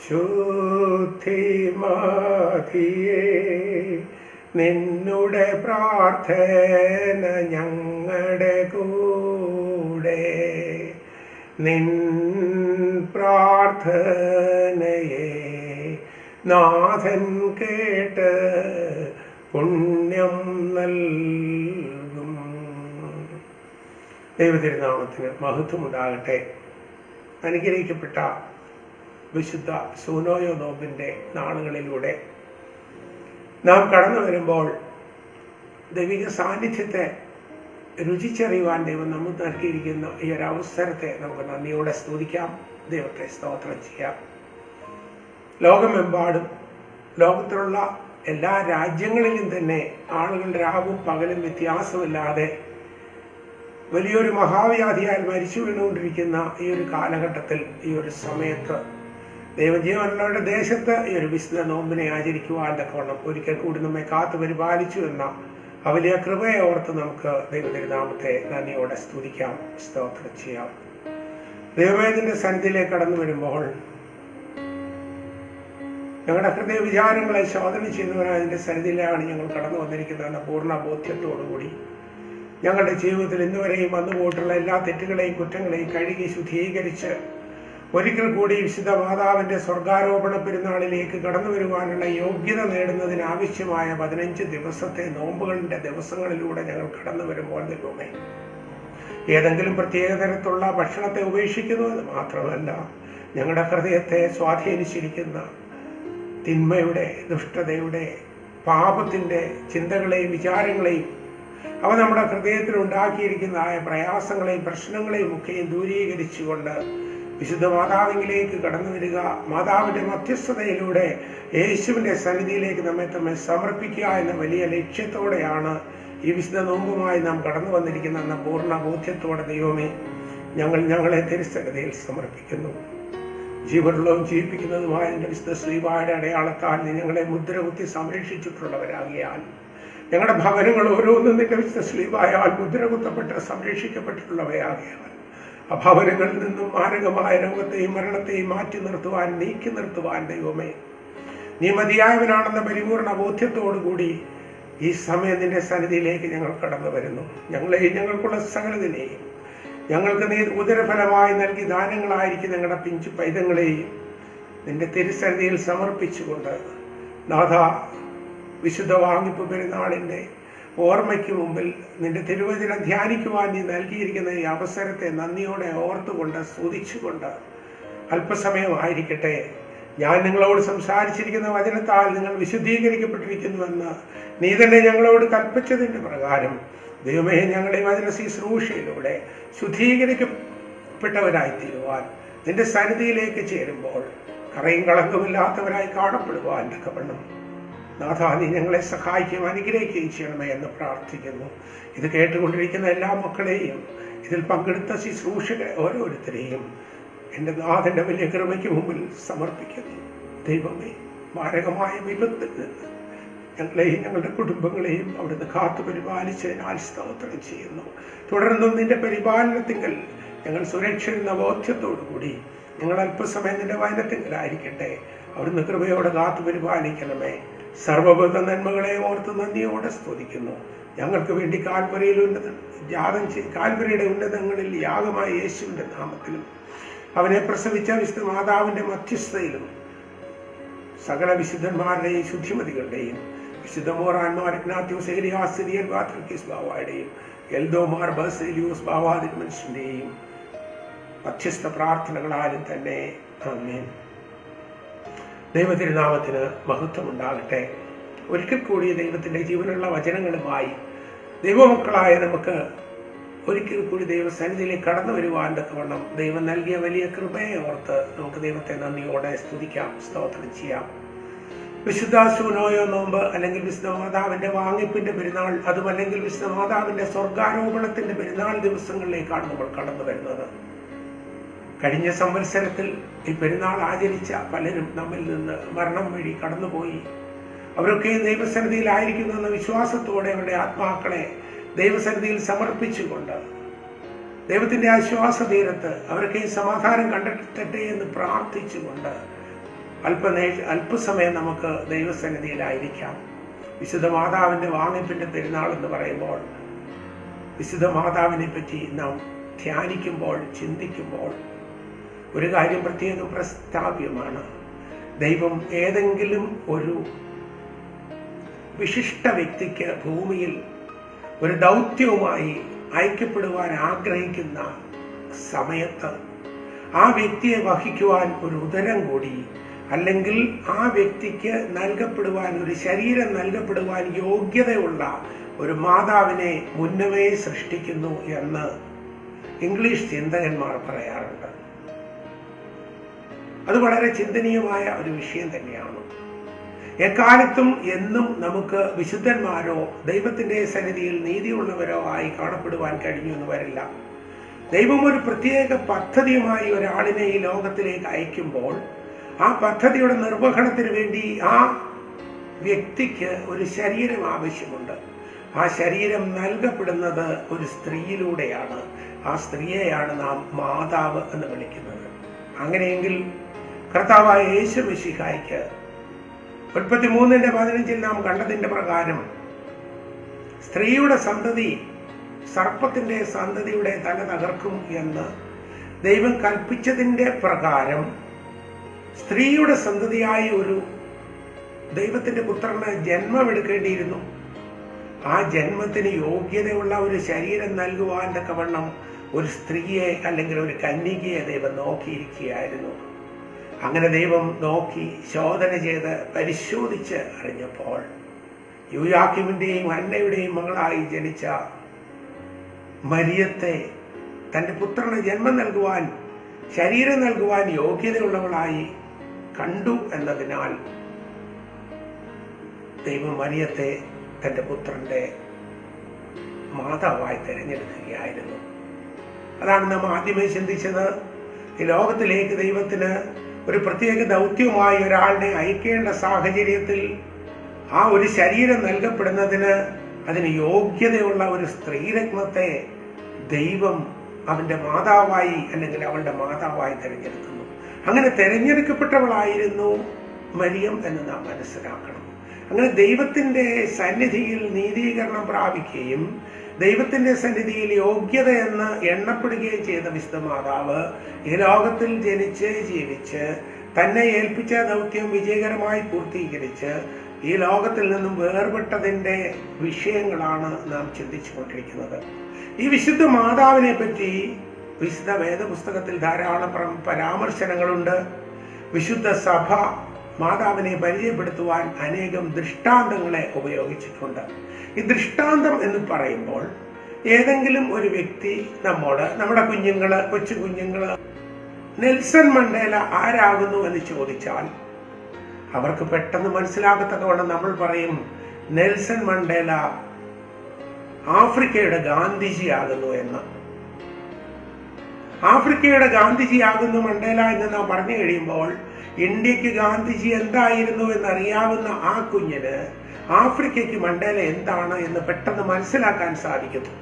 ശുദ്ധിമതിയേ നിന്നുടെ പ്രാർത്ഥന ഞങ്ങളുടെ കൂടെ, നിൻ പ്രാർത്ഥനയെ നാഥൻ കേട്ട് പുണ്യം നൽകും. ദൈവതിരുനാമത്തിന് മഹത്വമുണ്ടാകട്ടെ. അനുഗ്രഹിക്കപ്പെട്ട വിശുദ്ധ സൂനോയോ നോമ്പിൻ്റെ നാളുകളിലൂടെ നാം കടന്നു വരുമ്പോൾ ദൈവിക സാന്നിധ്യത്തെ രുചിച്ചറിയുവാൻ ദൈവം നമുക്ക് നൽകിയിരിക്കുന്ന ഈ ഒരു അവസരത്തെ നമുക്ക് നന്ദിയോടെ സ്തുതിക്കാം, ദൈവത്തെ സ്തോത്രം ചെയ്യാം. ലോകമെമ്പാടും ലോകത്തിലുള്ള എല്ലാ രാജ്യങ്ങളിലും തന്നെ ആളുകൾ രാവും പകലും വ്യത്യാസമില്ലാതെ വലിയൊരു മഹാവ്യാധിയാൽ മരിച്ചു വീണുകൊണ്ടിരിക്കുന്ന ഈ ഒരു കാലഘട്ടത്തിൽ, ഈ ഒരു സമയത്ത് ദൈവജീവനുള്ളവരുടെ ദേശത്ത് ഈ ഒരു വിശുദ്ധ നോമ്പിനെ ആചരിക്കുവാൻ തക്കവണ്ണം ഒരിക്കൽ കൂടി നമ്മെ കാത്തു പരിപാലിച്ചു എന്ന ആ വലിയ കൃപയെ ഓർത്ത് നമുക്ക് ദൈവതിരുനാമത്തെ നന്ദിയോടെ സ്തുതിക്കാം, സ്തോത്രം ചെയ്യാം. ദൈവമേതിന്റെ സന്നിധിയിലേക്ക് കടന്നു വരുമ്പോൾ ഞങ്ങളുടെ ഹൃദയ വിചാരങ്ങളെ ശോധന ചെയ്യുന്നവരായതിൻ്റെ സന്നിധിയിലാണ് ഞങ്ങൾ കടന്നു വന്നിരിക്കുന്നതെന്ന പൂർണ്ണ ബോധ്യത്തോടുകൂടി ഞങ്ങളുടെ ജീവിതത്തിൽ ഇന്നുവരെയും വന്നുപോയിട്ടുള്ള എല്ലാ തെറ്റുകളെയും കുറ്റങ്ങളെയും കഴുകി ശുദ്ധീകരിച്ച് ഒരിക്കൽ കൂടി വിശുദ്ധ മാതാവിന്റെ സ്വർഗാരോപണ പെരുന്നാളിലേക്ക് കടന്നു വരുവാനുള്ള യോഗ്യത നേടുന്നതിനാവശ്യമായ 15 ദിവസത്തെ നോമ്പുകളുടെ ദിവസങ്ങളിലൂടെ ഞങ്ങൾ കടന്നു വരുമ്പോൾ ദൈവമേ, ഏതെങ്കിലും പ്രത്യേക തരത്തിലുള്ള ഭക്ഷണത്തെ ഉപേക്ഷിക്കുന്നത് മാത്രമല്ല, ഞങ്ങളുടെ ഹൃദയത്തെ സ്വാധീനിച്ചിരിക്കുന്ന തിന്മയുടെ, ദുഷ്ടതയുടെ, പാപത്തിന്റെ ചിന്തകളെയും വിചാരങ്ങളെയും അവ നമ്മുടെ ഹൃദയത്തിൽ ഉണ്ടാക്കിയിരിക്കുന്നതായ പ്രയാസങ്ങളെയും പ്രശ്നങ്ങളെയും ഒക്കെയും ദൂരീകരിച്ചുകൊണ്ട് വിശുദ്ധ മാതാവിലേക്ക് കടന്നു വരിക, മാതാവിന്റെ മധ്യസ്ഥതയിലൂടെ യേശുവിന്റെ സന്നിധിയിലേക്ക് നമ്മെ സമർപ്പിക്കുക എന്ന വലിയ ലക്ഷ്യത്തോടെയാണ് ഈ വിശുദ്ധ നോമ്പുമായി നാം കടന്നു വന്നിരിക്കുന്ന പൂർണ്ണ ബോധ്യത്തോടെ ദൈവമേ, ഞങ്ങളെ തിരുസന്നിധിയിൽ സമർപ്പിക്കുന്നു. ജീവനുള്ളതും ജീവിപ്പിക്കുന്നതുമായ എൻ്റെ വിശുദ്ധ ശ്രീവായുടെ അടയാളത്താൽ നീ ഞങ്ങളെ മുദ്രകുത്തി സംരക്ഷിച്ചിട്ടുള്ളവരാകിയാൽ, ഞങ്ങളുടെ ഭവനങ്ങൾ ഓരോന്നും നിന്റെ വിശുദ്ധ ശ്രീവായാൽ മുദ്രകുത്തപ്പെട്ട് സംരക്ഷിക്കപ്പെട്ടിട്ടുള്ളവയാകിയാൽ, ആ ഭവനങ്ങളിൽ നിന്നും മാരകമായ രോഗത്തെയും മരണത്തെയും മാറ്റി നിർത്തുവാൻ, നീക്കി നിർത്തുവാൻ ദൈവമേ നീ മതിയായവനാണെന്ന പരിപൂർണ ബോധ്യത്തോടുകൂടി ഈ സമയം നിന്റെ സന്നിധിയിലേക്ക് ഞങ്ങൾ കടന്നു വരുന്നു. ഞങ്ങളെയും ഞങ്ങൾക്കുള്ള സകലതിനെയും ഞങ്ങൾക്ക് നീ ഉദരഫലമായി നൽകി ദാനങ്ങളായിരിക്കും ഞങ്ങളുടെ പിഞ്ചു പൈതങ്ങളെയും നിന്റെ തിരുസന്നിധിയിൽ സമർപ്പിച്ചുകൊണ്ട് നാഥ, വിശുദ്ധ വാങ്ങിപ്പ് പെരുന്നാളിൻ്റെ ഓർമ്മയ്ക്ക് മുമ്പിൽ നിന്റെ തിരുവചനം ധ്യാനിക്കുവാൻ നീ നൽകിയിരിക്കുന്ന ഈ അവസരത്തെ നന്ദിയോടെ ഓർത്തുകൊണ്ട് സ്തുതിച്ചുകൊണ്ട് അല്പസമയമായിരിക്കട്ടെ ഞാൻ നിങ്ങളോട് സംസാരിച്ചിരിക്കുന്ന വചനത്താൽ നിങ്ങൾ വിശുദ്ധീകരിക്കപ്പെട്ടിരിക്കുന്നുവെന്ന് നീ തന്നെ ഞങ്ങളോട് കൽപ്പിച്ചതിൻ്റെ പ്രകാരം ദൈവമേ, ഞങ്ങളുടെ വചന ശുശ്രൂഷയിലൂടെ ശുദ്ധീകരിക്കപ്പെട്ടവരായി തീരുവാൻ, നിന്റെ സന്നിധിയിലേക്ക് ചേരുമ്പോൾ കറയും കളങ്കമില്ലാത്തവരായി കാണപ്പെടുവാൻ തക്കവണ്ണം നാഥ നീ ഞങ്ങളെ സഹായിക്കുകയും അനുഗ്രഹിക്കുകയും ചെയ്യണമേ എന്ന് പ്രാർത്ഥിക്കുന്നു. ഇത് കേട്ടുകൊണ്ടിരിക്കുന്ന എല്ലാ മക്കളെയും, ഇതിൽ പങ്കെടുത്ത ശുശ്രൂഷകരെ ഓരോരുത്തരെയും എൻ്റെ നാഥൻ്റെ വലിയ കൃപയ്ക്ക് മുമ്പിൽ സമർപ്പിക്കുന്നു. ദൈവമേ, മാരകമായ വിപത്തിൽ നിന്ന് ഞങ്ങളെയും ഞങ്ങളുടെ കുടുംബങ്ങളെയും അവിടുന്ന് കാത്തു പരിപാലിച്ചതിനാൽ സ്തോത്രം ചെയ്യുന്നു. തുടർന്നും നിന്റെ പരിപാലനത്തിങ്കൽ ഞങ്ങൾ സുരക്ഷിത ബോധ്യത്തോടുകൂടി ഞങ്ങൾ അല്പസമയം നിന്റെ വചനത്തിങ്കലായിരിക്കട്ടെ. അവിടുന്ന് കൃപയോടെ കാത്തു പരിപാലിക്കണമേ. സർവ്വബോധ നന്മകളെ ഓർത്ത് നന്ദിയോടെ സ്തുതിക്കുന്നു. ഞങ്ങൾക്ക് വേണ്ടി കാൽവരിയുടെ ഉന്നതങ്ങളിൽ യാഗമായ യേശുവിൻ്റെ നാമത്തിലും അവനെ പ്രസവിച്ച വിശുദ്ധ മാതാവിൻ്റെ മധ്യസ്ഥയിലും സകല വിശുദ്ധന്മാരുടെയും ശുദ്ധിമതികളുടെയും വിശുദ്ധ മോറാൻമാർ ഇഗ്നാത്യോസ് ഏലിയാസ് സിരിയൻ പാത്രിക്കീസ് ബാവായുടെയും എൽദോമാർ ബസേലിയോസ് ബാവാദിൻ മനുഷ്യൻ്റെയും മധ്യസ്ഥ പ്രാർത്ഥനകളാലും തന്നെ ആമേൻ. ദൈവതിരുനാമത്തിന് മഹത്വമുണ്ടാകട്ടെ. ഒരിക്കൽ കൂടി ദൈവത്തിൻ്റെ ജീവനുള്ള വചനങ്ങളുമായി ദൈവമക്കളായ നമുക്ക് ഒരിക്കൽ കൂടി ദൈവസന്നിധിയിലേക്ക് കടന്നു വരുവാൻ തക്കവണ്ണം ദൈവം നൽകിയ വലിയ കൃപയെ ഓർത്ത് നമുക്ക് ദൈവത്തെ നന്ദിയോടെ സ്തുതിക്കാം, സ്തോത്രം ചെയ്യാം. വിശുദ്ധ സൂനോയോ നോമ്പ് അല്ലെങ്കിൽ വിശുദ്ധ മാതാവിന്റെ വാങ്ങിപ്പിന്റെ പെരുന്നാൾ, അതുമല്ലെങ്കിൽ വിശുദ്ധ മാതാവിന്റെ സ്വർഗാരോപണത്തിന്റെ പെരുന്നാൾ ദിവസങ്ങളിലേക്കാണ് നമ്മൾ കടന്നു വരുന്നത്. കഴിഞ്ഞ സംവത്സരത്തിൽ ഈ പെരുന്നാൾ ആചരിച്ച പലരും നമ്മിൽ നിന്ന് മരണം വഴി കടന്നുപോയി. അവരൊക്കെ ദൈവസന്നിധിയിലായിരിക്കുന്നു എന്ന വിശ്വാസത്തോടെ അവരുടെ ആത്മാക്കളെ ദൈവസന്നിധിയിൽ സമർപ്പിച്ചുകൊണ്ട് ദൈവത്തിന്റെ ആശ്വാസ തീരത്ത് അവരൊക്കെ സമാധാനം കണ്ടെത്തട്ടെ എന്ന് പ്രാർത്ഥിച്ചുകൊണ്ട് അല്പസമയം നമുക്ക് ദൈവസന്നിധിയിലായിരിക്കാം. വിശുദ്ധ മാതാവിൻ്റെ വാങ്ങിപ്പിൻ്റെ പെരുന്നാൾ എന്ന് പറയുമ്പോൾ വിശുദ്ധ മാതാവിനെ പറ്റി നാം ധ്യാനിക്കുമ്പോൾ, ചിന്തിക്കുമ്പോൾ ഒരു കാര്യം പ്രത്യേകം പ്രസ്താവ്യമാണ്. ദൈവം ഏതെങ്കിലും ഒരു വിശിഷ്ട വ്യക്തിക്ക് ഭൂമിയിൽ ഒരു ദൗത്യവുമായി അയക്കപ്പെടുവാൻ ആഗ്രഹിക്കുന്ന സമയത്ത് ആ വ്യക്തിയെ വഹിക്കുവാൻ ഒരു ഉദരം കൂടി, അല്ലെങ്കിൽ ആ വ്യക്തിക്ക് നൽകപ്പെടുവാൻ, ഒരു ശരീരം നൽകപ്പെടുവാൻ യോഗ്യതയുള്ള ഒരു മാതാവിനെ മുന്നമേ സൃഷ്ടിക്കുന്നു എന്ന് ഇംഗ്ലീഷ് ചിന്തകന്മാർ പറയാറുണ്ട്. അത് വളരെ ചിന്തനീയമായ ഒരു വിഷയം തന്നെയാണ്. എക്കാലത്തും എന്നും നമുക്ക് വിശുദ്ധന്മാരോ ദൈവത്തിന്റെ സന്നിധിയിൽ നീതിയുള്ളവരോ ആയി കാണപ്പെടുവാൻ കഴിഞ്ഞു എന്ന് വരില്ല. ദൈവം ഒരു പ്രത്യേക പദ്ധതിയുമായി ഒരാളിനെ ഈ ലോകത്തിലേക്ക് അയക്കുമ്പോൾ ആ പദ്ധതിയുടെ നിർവഹണത്തിന് വേണ്ടി ആ വ്യക്തിക്ക് ഒരു ശരീരം ആവശ്യമുണ്ട്. ആ ശരീരം നൽകപ്പെടുന്നത് ഒരു സ്ത്രീയിലൂടെയാണ്. ആ സ്ത്രീയെയാണ് നാം മാതാവ് എന്ന് വിളിക്കുന്നത്. അങ്ങനെയെങ്കിൽ കർത്താവായ യേശു മിശിഹായ്ക്ക് 33:15 നാം കണ്ടതിന്റെ പ്രകാരം സ്ത്രീയുടെ സന്തതി സർപ്പത്തിന്റെ സന്തതിയുടെ തല തകർക്കും എന്ന് ദൈവം കൽപ്പിച്ചതിന്റെ പ്രകാരം സ്ത്രീയുടെ സന്തതിയായി ഒരു ദൈവത്തിന്റെ പുത്രന് ജന്മമെടുക്കേണ്ടിയിരുന്നു. ആ ജന്മത്തിന് യോഗ്യതയുള്ള ഒരു ശരീരം നൽകുവാൻ തക്കവണ്ണം ഒരു സ്ത്രീയെ അല്ലെങ്കിൽ ഒരു കന്യകയെ ദൈവം നോക്കിയിരിക്കുകയായിരുന്നു. അങ്ങനെ ദൈവം നോക്കി ശോധന ചെയ്ത് പരിശോധിച്ച് അറിഞ്ഞപ്പോൾ യൂയാക്കീമിന്റെയും അന്നയുടെയും മകളായി ജനിച്ച മരിയത്തെ തന്റെ പുത്രന് ജന്മം നൽകുവാൻ, ശരീരം നൽകുവാൻ യോഗ്യതയുള്ളവളായി കണ്ടു എന്നതിനാൽ ദൈവം മരിയത്തെ തന്റെ പുത്രന്റെ മാതാവായി തിരഞ്ഞെടുക്കുകയായിരുന്നു. അതാണ് നാം ആദ്യമേ ചിന്തിച്ചത്. ഈ ലോകത്തിലേക്ക് ദൈവത്തിന് ഒരു പ്രത്യേക ദൗത്യവുമായി ഒരാളിനെ അയക്കേണ്ട സാഹചര്യത്തിൽ ആ ഒരു ശരീരം നൽകപ്പെടുന്നതിന് അതിന് യോഗ്യതയുള്ള ഒരു സ്ത്രീരത്നത്തെ ദൈവം അവന്റെ മാതാവായി അല്ലെങ്കിൽ അവളുടെ മാതാവായി തിരഞ്ഞെടുക്കുന്നു. അങ്ങനെ തിരഞ്ഞെടുക്കപ്പെട്ടവളായിരുന്നു മരിയം എന്ന് നാം മനസ്സിലാക്കണം. അങ്ങനെ ദൈവത്തിന്റെ സന്നിധിയിൽ നീതീകരണം പ്രാപിക്കുകയും ദൈവത്തിന്റെ സന്നിധിയിൽ യോഗ്യത എന്ന് എണ്ണപ്പെടുകയും ചെയ്ത വിശുദ്ധ മാതാവ് ഈ ലോകത്തിൽ ജനിച്ച് ജീവിച്ച് തന്നെ ഏൽപ്പിച്ച ദൗത്യം വിജയകരമായി പൂർത്തീകരിച്ച് ഈ ലോകത്തിൽ നിന്നും വേർപെട്ടതിന്റെ വിഷയങ്ങളാണ് നാം ചിന്തിച്ചു കൊണ്ടിരിക്കുന്നത്. ഈ വിശുദ്ധ മാതാവിനെ പറ്റി വിശുദ്ധ വേദപുസ്തകത്തിൽ ധാരാളം പരാമർശനങ്ങളുണ്ട്. വിശുദ്ധ സഭ മാതാവിനെ പരിചയപ്പെടുത്തുവാൻ അനേകം ദൃഷ്ടാന്തങ്ങളെ ഉപയോഗിച്ചിട്ടുണ്ട്. ഈ ദൃഷ്ടാന്തം എന്ന് പറയുമ്പോൾ ഏതെങ്കിലും ഒരു വ്യക്തി നമ്മുടെ കൊച്ചു കുഞ്ഞുങ്ങള് നെൽസൺ മണ്ടേല ആരാകുന്നു എന്ന് ചോദിച്ചാൽ അവർക്ക് പെട്ടെന്ന് മനസ്സിലാകത്തക്കവണ്ണം നമ്മൾ പറയും, നെൽസൺ മണ്ടേല ആഫ്രിക്കയുടെ ഗാന്ധിജിയാകുന്നു എന്ന്. ആഫ്രിക്കയുടെ ഗാന്ധിജിയാകുന്നു മണ്ടേല എന്ന് നാം പറഞ്ഞു കഴിയുമ്പോൾ ഇന്ത്യക്ക് ഗാന്ധിജി എന്തായിരുന്നു എന്നറിയാവുന്ന ആ കുഞ്ഞിന് ആഫ്രിക്കയ്ക്ക് മണ്ടേല എന്താണ് എന്ന് പെട്ടെന്ന് മനസ്സിലാക്കാൻ സാധിക്കുന്നു.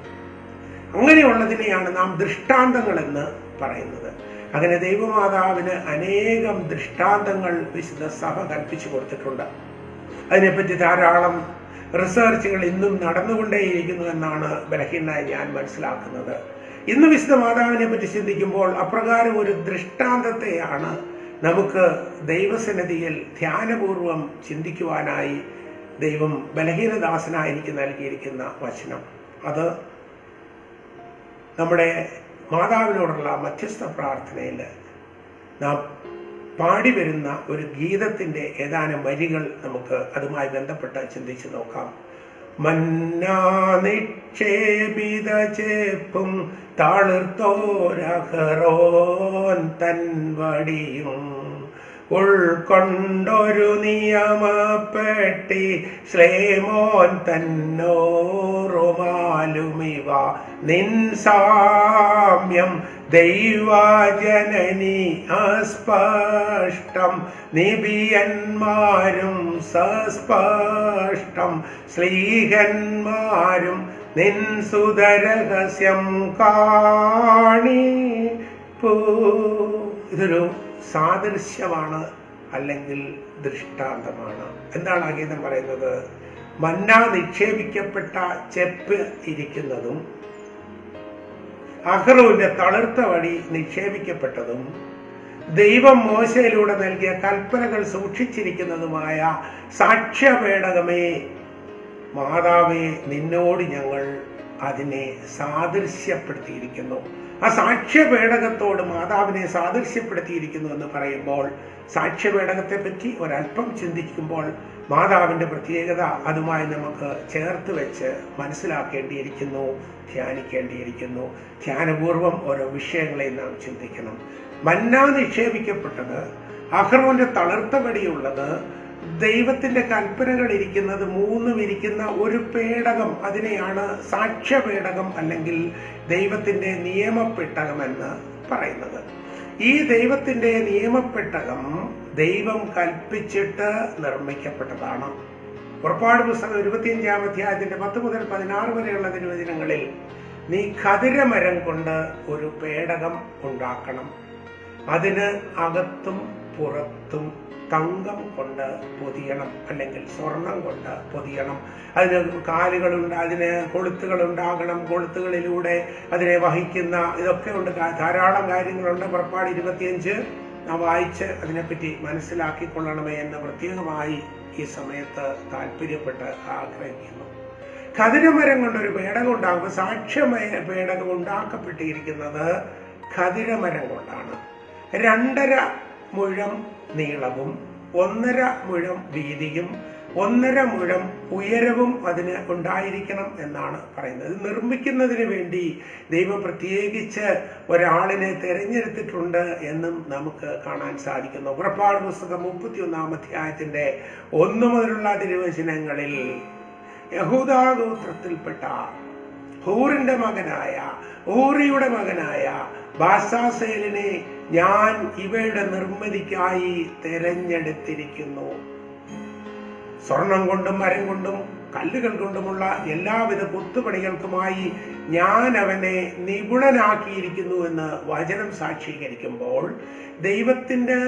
അങ്ങനെയുള്ളതിനെയാണ് നാം ദൃഷ്ടാന്തങ്ങൾ എന്ന് പറയുന്നത്. അങ്ങനെ ദൈവമാതാവിന് അനേകം ദൃഷ്ടാന്തങ്ങൾ വിശുദ്ധ സഭ കൽപ്പിച്ചു കൊടുത്തിട്ടുണ്ട്. അതിനെപ്പറ്റി ധാരാളം റിസർച്ചുകൾ ഇന്നും നടന്നുകൊണ്ടേയിരിക്കുന്നു എന്നാണ് ബലഹീനായി ഞാൻ മനസ്സിലാക്കുന്നത്. ഇന്ന് വിശുദ്ധ മാതാവിനെ പറ്റി ചിന്തിക്കുമ്പോൾ അപ്രകാരം ഒരു ദൃഷ്ടാന്തത്തെയാണ് നമുക്ക് ദൈവസന്നിധിയിൽ ധ്യാനപൂർവം ചിന്തിക്കുവാനായി ദൈവം ബലഹീനദാസനായി എനിക്ക് നൽകിയിരിക്കുന്ന വചനം. അത് നമ്മുടെ മാതാവിനോടുള്ള മധ്യസ്ഥ പ്രാർത്ഥനയിൽ നാം പാടി വരുന്ന ഒരു ഗീതത്തിന്റെ ഏതാനും വരികൾ നമുക്ക് അതുമായി ബന്ധപ്പെട്ട് ചിന്തിച്ചു നോക്കാം. മന്നാ നിക്ഷേപിത ചേപ്പും താളിർത്തോരഹറോൻ തൻ വടിയും ഉൾക്കൊണ്ടൊരു നിയമപ്പെട്ടി ശ്ലേമോൻ തന്നോറുമാലുമിവ നിൻ സാമ്യം ദൈവജനനി അസ്പഷ്ടം നിബിയന്മാരും സസ്പഷ്ടം ശ്ലീഹന്മാരും നിൻ സുതരഹസ്യം കാണിപ്പൂ. ഇതൊരു സാദൃശ്യമാണ് അല്ലെങ്കിൽ ദൃഷ്ടാന്തമാണ്. എന്താണ് ആ ഗീതം പറയുന്നത്? മന്ന നിക്ഷേപിക്കപ്പെട്ട ചെപ്പ് ഇരിക്കുന്നതും അഹ്റോന്റെ തളിർത്ത വടി നിക്ഷേപിക്കപ്പെട്ടതും ദൈവം മോശയിലൂടെ നൽകിയ കൽപ്പനകൾ സൂക്ഷിച്ചിരിക്കുന്നതുമായ സാക്ഷ്യപേടകമേ, മാതാവേ, നിന്നോട് ഞങ്ങൾ അതിനെ സാദൃശ്യപ്പെടുത്തിയിരിക്കുന്നു. ആ സാക്ഷ്യപേടകത്തോട് മാതാവിനെ സാദൃശ്യപ്പെടുത്തിയിരിക്കുന്നു എന്ന് പറയുമ്പോൾ, സാക്ഷ്യപേടകത്തെ പറ്റി ഒരല്പം ചിന്തിക്കുമ്പോൾ മാതാവിന്റെ പ്രത്യേകത അതുമായി നമുക്ക് ചേർത്ത് വെച്ച് മനസ്സിലാക്കേണ്ടിയിരിക്കുന്നു, ധ്യാനിക്കേണ്ടിയിരിക്കുന്നു. ധ്യാനപൂർവം ഓരോ വിഷയങ്ങളെ നാം ചിന്തിക്കണം. മന്ന നിക്ഷേപിക്കപ്പെട്ടത്, അഹ്റോന്റെ തളിർത്ത വടിയുള്ളത്, ദൈവത്തിന്റെ കൽപ്പനകൾ ഇരിക്കുന്നത്, മൂന്നും ഇരിക്കുന്ന ഒരു പേടകം, അതിനെയാണ് സാക്ഷ്യപേടകം അല്ലെങ്കിൽ ദൈവത്തിന്റെ നിയമപ്പെട്ടകം എന്ന് പറയുന്നത്. ഈ ദൈവത്തിന്റെ നിയമപ്പെട്ടകം ദൈവം കൽപ്പിച്ചിട്ട് നിർമ്മിക്കപ്പെട്ടതാണ്. പുറപ്പാട് പുസ്തകം 25-ാം അധ്യായത്തിന്റെ 10 മുതൽ 16 വരെയുള്ള തിരുവചനങ്ങളിൽ, നീ ഖദിരമരം കൊണ്ട് ഒരു പേടകം ഉണ്ടാക്കണം, അതിന് അകത്തും പുറത്തും തങ്കം കൊണ്ട് പൊതിയണം അല്ലെങ്കിൽ സ്വർണം കൊണ്ട് പൊതിയണം. അതിന് കാലുകളുണ്ട്, അതിന് കൊളുത്തുകളുണ്ടാകണം, കൊളുത്തുകളിലൂടെ അതിനെ വഹിക്കുന്ന ഇതൊക്കെ ഉണ്ട്. ധാരാളം കാര്യങ്ങളുണ്ട്. പുറപ്പാട് 25 വായിച്ച് അതിനെപ്പറ്റി മനസ്സിലാക്കിക്കൊള്ളണമേ എന്ന് പ്രത്യേകമായി ഈ സമയത്ത് താല്പര്യപ്പെട്ട് ആഗ്രഹിക്കുന്നു. ഖദിരമരം കൊണ്ടൊരു പേടകം ഉണ്ടാകുമ്പോൾ, സാക്ഷ്യമയ പേടകം ഉണ്ടാക്കപ്പെട്ടിരിക്കുന്നത് ഖദിരമരം കൊണ്ടാണ്. 2.5 മുഴം നീളവും 1.5 മുഴം വീതിയും 1.5 മുഴം ഉയരവും അതിന് ഉണ്ടായിരിക്കണം എന്നാണ് പറയുന്നത്. നിർമ്മിക്കുന്നതിന് വേണ്ടി ദൈവം പ്രത്യേകിച്ച് ഒരാളിനെ തിരഞ്ഞെടുത്തിട്ടുണ്ട് എന്നും നമുക്ക് കാണാൻ സാധിക്കുന്നു. പുറപ്പാട് പുസ്തകം 31-ാം അധ്യായത്തിന്റെ 1 മുതലുള്ള തിരുവചനങ്ങളിൽ, യഹൂദാ ഗോത്രത്തിൽപ്പെട്ട ഹൂറിന്റെ മകനായ ഊറിയുടെ മകനായ ബാസാസേലിനെ ഞാൻ ഇവയുടെ നിർമ്മിതിക്കായി തിരഞ്ഞെടുത്തിരിക്കുന്നു. സ്വർണം കൊണ്ടും മരം കൊണ്ടും കല്ലുകൾ കൊണ്ടുമുള്ള എല്ലാവിധ കൊത്തുപണികൾക്കുമായി ഞാൻ അവനെ നിപുണനാക്കിയിരിക്കുന്നു എന്ന് വചനം സാക്ഷീകരിക്കുമ്പോൾ, ദൈവത്തിന്റെ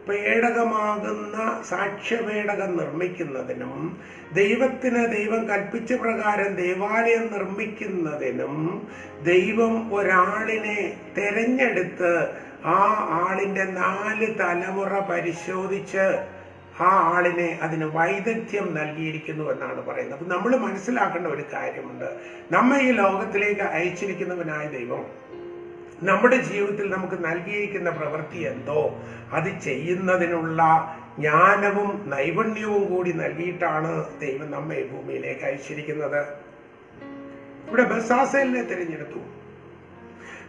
പേടകമാകുന്ന സാക്ഷ്യപേടകം നിർമ്മിക്കുന്നതിനും ദൈവം കൽപ്പിച്ച പ്രകാരം ദേവാലയം നിർമ്മിക്കുന്നതിനും ദൈവം ഒരാളിനെ തെരഞ്ഞെടുത്ത് ആ ആളിന്റെ 4 തലമുറ പരിശോധിച്ച് ആ ആളിനെ അതിന് വൈദഗ്ധ്യം നൽകിയിരിക്കുന്നു എന്നാണ് പറയുന്നത്. അപ്പൊ നമ്മൾ മനസ്സിലാക്കേണ്ട ഒരു കാര്യമുണ്ട്. നമ്മെ ഈ ലോകത്തിലേക്ക് അയച്ചിരിക്കുന്നവനായ ദൈവം നമ്മുടെ ജീവിതത്തിൽ നമുക്ക് നൽകിയിരിക്കുന്ന പ്രവൃത്തി എന്തോ അത് ചെയ്യുന്നതിനുള്ള ജ്ഞാനവും നൈപുണ്യവും കൂടി നൽകിയിട്ടാണ് ദൈവം നമ്മെ ഭൂമിയിലേക്ക് അയച്ചിരിക്കുന്നത്. ഇവിടെ ബസാസേലിനെ തിരഞ്ഞെടുത്തു,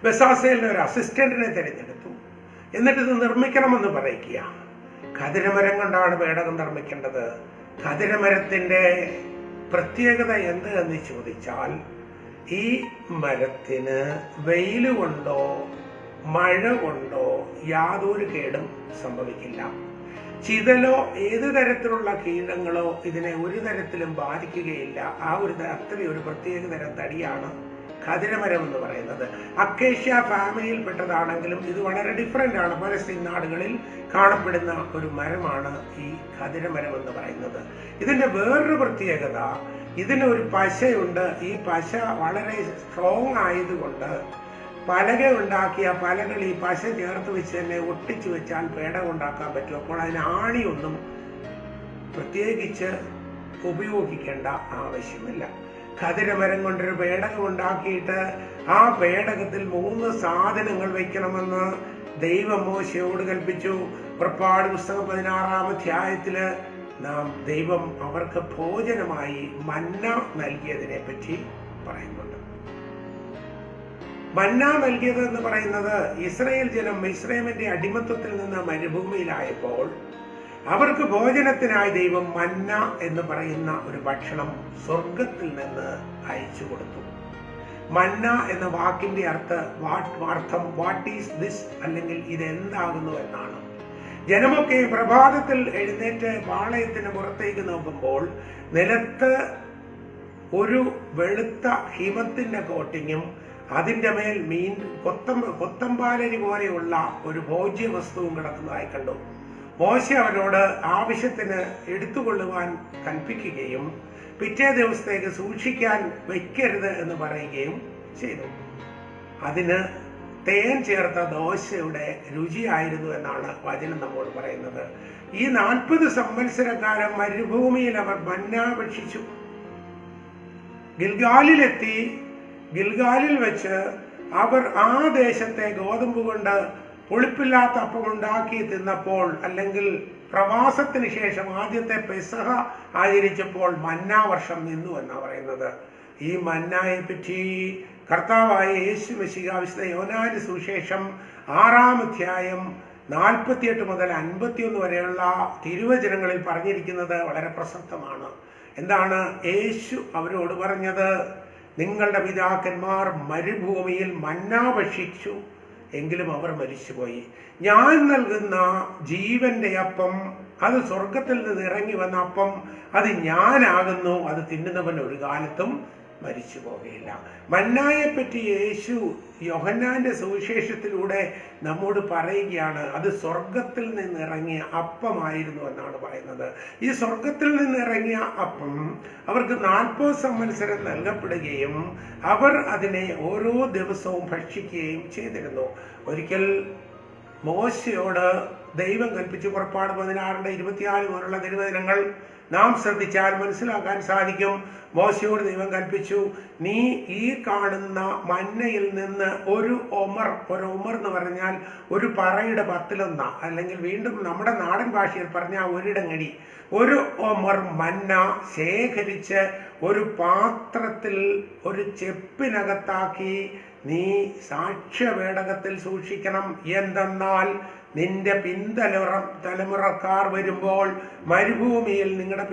ബസാസേലിനെ ഒരു അസിസ്റ്റന്റിനെ തിരഞ്ഞെടുത്തു. എന്നിട്ട് ഇത് നിർമ്മിക്കണമെന്ന് പറയുക. ഖദിരമരം കൊണ്ടാണ് പേടകം നിർമ്മിക്കേണ്ടത്. ഖദിരമരത്തിന്റെ പ്രത്യേകത എന്ത് എന്ന് ചോദിച്ചാൽ, ഈ മരത്തിന് വെയില് കൊണ്ടോ മഴ കൊണ്ടോ യാതൊരു കേടും സംഭവിക്കില്ല. ചിതലോ ഏത് തരത്തിലുള്ള കീടങ്ങളോ ഇതിനെ ഒരു തരത്തിലും ബാധിക്കുകയില്ല. അത്രയും ഒരു പ്രത്യേക തരം തടിയാണ് ഖദിരമരം എന്ന് പറയുന്നത്. അക്കേഷ്യ ഫാമിലിയിൽപ്പെട്ടതാണെങ്കിലും ഇത് വളരെ ഡിഫറെന്റ് ആണ്. പലസ്തീൻ നാടുകളിൽ കാണപ്പെടുന്ന ഒരു മരമാണ് ഈ ഖദിരമരം എന്ന് പറയുന്നത്. ഇതിന്റെ വേറൊരു പ്രത്യേകത, ഇതിനൊരു പശയുണ്ട്. ഈ പശ വളരെ സ്ട്രോങ് ആയതുകൊണ്ട് പലക ഉണ്ടാക്കിയ പലകൾ ഈ പശ ചേർത്ത് വെച്ച് തന്നെ ഒട്ടിച്ചു വെച്ചാൽ പേടകം ഉണ്ടാക്കാൻ പറ്റും. അപ്പോൾ അതിന് ആണിയൊന്നും പ്രത്യേകിച്ച് ഉപയോഗിക്കേണ്ട ആവശ്യമില്ല. ഖദിരമരം കൊണ്ടൊരു പേടകം ഉണ്ടാക്കിയിട്ട് ആ പേടകത്തിൽ 3 സാധനങ്ങൾ വയ്ക്കണമെന്ന് ദൈവം മോശയോട് കൽപ്പിച്ചു. പുറപ്പാട് പുസ്തകം 16-ാം അധ്യായത്തില് ദൈവം അവർക്ക് ഭോജനമായി മന്ന നൽകിയതിനെ പറ്റി പറയുന്നുണ്ട്. മന്ന നൽകിയത് എന്ന് പറയുന്നത്, ഇസ്രായേൽ ജനം മിസ്രൈമിന്റെ അടിമത്വത്തിൽ നിന്ന് മരുഭൂമിയിലായപ്പോൾ അവർക്ക് ഭോജനത്തിനായി ദൈവം മന്ന എന്ന് പറയുന്ന ഒരു ഭക്ഷണം സ്വർഗത്തിൽ നിന്ന് അയച്ചു കൊടുത്തു. മന്ന എന്ന വാക്കിന്റെ അർത്ഥം വാട്ട് ഈസ് ദിസ്, അല്ലെങ്കിൽ ഇതെന്താകുന്നു എന്നാണ്. ജനമൊക്കെ പ്രഭാതത്തിൽ എഴുന്നേറ്റ് പാളയത്തിന് പുറത്തേക്ക് നോക്കുമ്പോൾ നിലത്ത് ഒരു വെളുത്ത ഹിമത്തിന്റെ കോട്ടിങ്ങും അതിന്റെ മേൽ കൊത്തമ്പാലരി പോലെയുള്ള ഒരു ഭോജ്യ വസ്തുവും കിടക്കുന്നതായി കണ്ടു. മോശെ അവരോട് ആവശ്യത്തിന് എടുത്തുകൊള്ളുവാൻ കൽപ്പിക്കുകയും പിറ്റേ ദിവസത്തേക്ക് സൂക്ഷിക്കാൻ വയ്ക്കരുത് എന്ന് പറയുകയും ചെയ്തു. അതിന് തേൻ ചേർത്ത ദോശയുടെ രുചിയായിരുന്നു എന്നാണ് വചനം നമ്മോട് പറയുന്നത്. ഈ 40 സംവത്സരക്കാലം മരുഭൂമിയിൽ അവർ മന്ന ഭക്ഷിച്ചു. ഗിൽഗാലിലെത്തി. ഗിൽഗാലിൽ വെച്ച് അവർ ആ ദേശത്തെ ഗോതമ്പ് കൊണ്ട് പുളിപ്പില്ലാത്ത അപ്പം ഉണ്ടാക്കി തിന്നപ്പോൾ, അല്ലെങ്കിൽ പ്രവാസത്തിന് ശേഷം ആദ്യത്തെ പെസഹ ആചരിച്ചപ്പോൾ മന്ന വർഷം നിന്നു എന്നാണ് പറയുന്നത്. ഈ മന്നയെ പറ്റി കർത്താവായ യേശു മെശിഹ വിശുദ്ധ യോഹന്നാന്റെ സുവിശേഷം 6-ാം അധ്യായം 48 മുതൽ 51 വരെയുള്ള തിരുവചനങ്ങളിൽ പറഞ്ഞിരിക്കുന്നത് വളരെ പ്രസക്തമാണ്. എന്താണ് യേശു അവരോട് പറഞ്ഞത്? നിങ്ങളുടെ പിതാക്കന്മാർ മരുഭൂമിയിൽ മന്ന ഭക്ഷിച്ചു, എങ്കിലും അവർ മരിച്ചുപോയി. ഞാൻ നൽകുന്ന ജീവന്റെ അപ്പം, അത് സ്വർഗത്തിൽ നിന്ന് ഇറങ്ങി വന്ന അപ്പം, അത് ഞാനാകുന്നു. അത് തിന്നുന്നവൻ ഒരു കാലത്തും മരിച്ചു പോകുകയില്ല. മന്നായെ പറ്റി യേശു യോഹന്നാന്റെ സുവിശേഷത്തിലൂടെ നമ്മോട് പറയുകയാണ്. അത് സ്വർഗത്തിൽ നിന്ന് ഇറങ്ങിയ അപ്പമായിരുന്നു എന്നാണ് പറയുന്നത്. ഈ സ്വർഗത്തിൽ നിന്ന് ഇറങ്ങിയ അപ്പം അവർക്ക് 40 സംവത്സരം നൽകപ്പെടുകയും അവർ അതിനെ ഓരോ ദിവസവും ഭക്ഷിക്കുകയും ചെയ്തിരുന്നു. ഒരിക്കൽ മോശയോട് ദൈവം കൽപ്പിച്ചു. പുറപ്പാട് 16-24 മുതലുള്ള തിരുവചനങ്ങൾ നാം ശ്രദ്ധിച്ചാൽ മനസ്സിലാക്കാൻ സാധിക്കും. മോശയോട് ദൈവം കൽപ്പിച്ചു, നീ ഈ കാണുന്ന മന്നയിൽ നിന്ന് ഒരു ഒമർ എന്ന് പറഞ്ഞാൽ ഒരു പറയുടെ 10-1, അല്ലെങ്കിൽ വീണ്ടും നമ്മുടെ നാടൻ ഭാഷയിൽ പറഞ്ഞ ഒരിടങ്ങഴി, ഒരു ഒമർ മന്ന ശേഖരിച്ച് ഒരു പാത്രത്തിൽ ഒരു ചെപ്പിനകത്താക്കി നീ സാക്ഷ്യപേടകത്തിൽ സൂക്ഷിക്കണം. എന്തെന്നാൽ നിന്റെ തലമുറക്കാർ വരുമ്പോൾ മരുഭൂമിയിൽ ഞങ്ങളുടെ